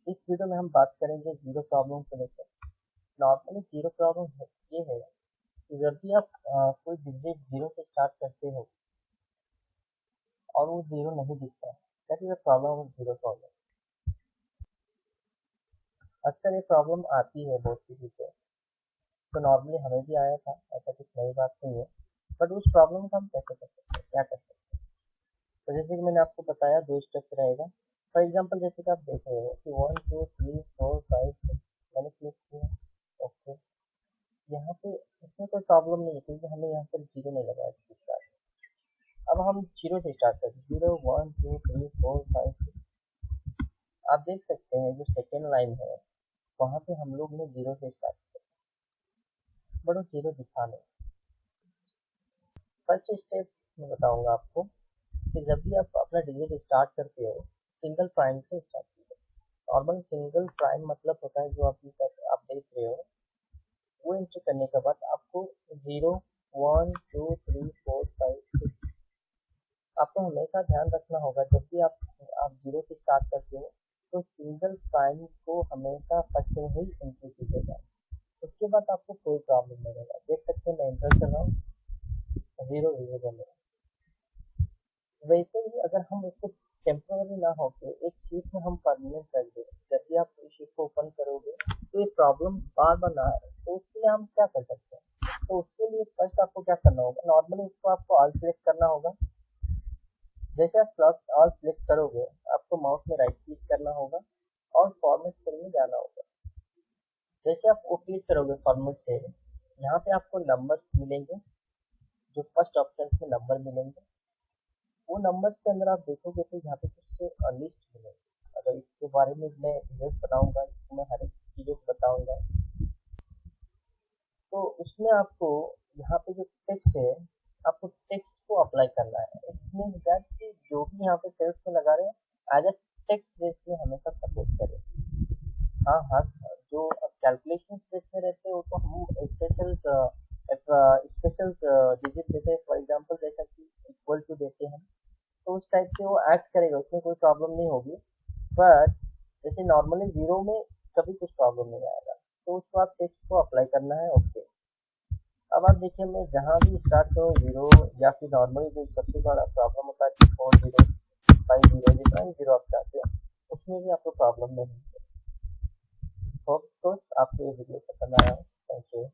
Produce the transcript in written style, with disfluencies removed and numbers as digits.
इस वीडियो में हम बात करेंगे जीरो प्रॉब्लम को लेकर। नॉर्मली जीरो प्रॉब्लम ये है कि जब भी आप कोई डिजिट जीरो से स्टार्ट करते हो और वो जीरो नहीं दिखता है, that is a problem of zero problem. अक्सर ये प्रॉब्लम आती है बहुत किसी को, तो नॉर्मली हमें भी आया था, ऐसा कुछ नई बात नहीं है। बट उस प्रॉब्लम को हम कैसे कर सकते हैं, क्या कर सकते हैं? तो जैसे कि मैंने आपको बताया, दो स्टेप्स रहेगा। फॉर एग्जाम्पल जैसे कि आप देख रहे हो कि 1 2 3 4 5 6 मैंने क्लिक किया, ओके। यहाँ पे इसमें कोई प्रॉब्लम नहीं है क्योंकि हमें यहाँ पर जीरो नहीं लगाया स्टार्ट। अब हम जीरो से स्टार्ट करते हैं, 0 1 2 3 4 5 6। आप देख सकते हैं जो सेकेंड लाइन है वहाँ पे हम लोग ने जीरो से स्टार्ट किया, बट वो जीरो दिखा नहीं। फर्स्ट स्टेप मैं बताऊंगा आपको कि जब भी आप अपना डिजिट स्टार्ट करते हो, सिंगल प्राइम से स्टार्ट कीजिए। नॉर्मल सिंगल प्राइम मतलब होता है जो अभी तक आप देख रहे हो, वो एंटर करने के बाद आपको 0 1 2 3 4 5 6 आपको हमेशा ध्यान रखना होगा। जब भी आप जीरो से स्टार्ट करते हो तो सिंगल प्राइम को हमेशा फर्स्ट में ही एंट्री कीजिएगा, उसके बाद आपको कोई प्रॉब्लम नहीं होगा। देख सकते हैं मैं एंटर कर रहा हूँ, जीरो जीरो बन रहा है। वैसे ही अगर हम उसको टेम्पोररी ना होके एक शीट में हम परमानेंट कर दें, जब भी आप इस शीट को ओपन करोगे तो ये प्रॉब्लम बार बार ना आए, तो उसके लिए हम क्या कर सकते हैं? तो उसके लिए फर्स्ट आपको क्या करना होगा, नॉर्मली उसको आपको ऑल सेलेक्ट करना होगा। जैसे आप स्लॉट ऑल सेलेक्ट करोगे, आपको माउस में राइट क्लिक करना होगा और फॉर्मेट सेल में जाना होगा। जैसे आप वो क्लिक करोगे फॉर्मेट सेल, यहाँ पे आपको नंबर मिलेंगे, जो फर्स्ट ऑप्शन में नंबर मिलेंगे। वो नंबर्स के अंदर आप देखोगे तो यहाँ पे कुछ लिस्ट मिलेगी। अगर इसके बारे में मैं वीडियो बनाऊंगा, इसको मैं हर एक चीज़ों को बताऊंगा, तो उसमें आपको यहाँ पे जो टेक्स्ट है, आपको टेक्स्ट को अप्लाई करना है। इसमें दैट कि जो भी यहाँ पे सेल्स में लगा रहे हैं एज अ टेक्स्ट बेस में हमेशा सपोर्ट करें। हाँ हाँ, जो कैलकुलेशन बेस में रहते हैं वो तो हम स्पेशल डिजिट देते हैं। फॉर एग्जाम्पल जैसा कि इक्वल टू देते हैं, तो उस टाइप से वो एक्ट करेगा, उसमें कोई प्रॉब्लम नहीं होगी। बट जैसे नॉर्मली जीरो में कभी कुछ प्रॉब्लम नहीं आएगा, तो उसको आप टेक्स्ट को अप्लाई करना है, ओके। अब आप देखिए, मैं जहाँ भी स्टार्ट करूँ जीरो, या फिर नॉर्मली जो सबसे बड़ा प्रॉब्लम होता है कि 4 जीरो 5 जीरो जितना ही जीरो आप चाहते हो, उसमें भी आपको प्रॉब्लम नहीं है। होप दोस्त आपको ये वीडियो पसंद आया है। Thank you.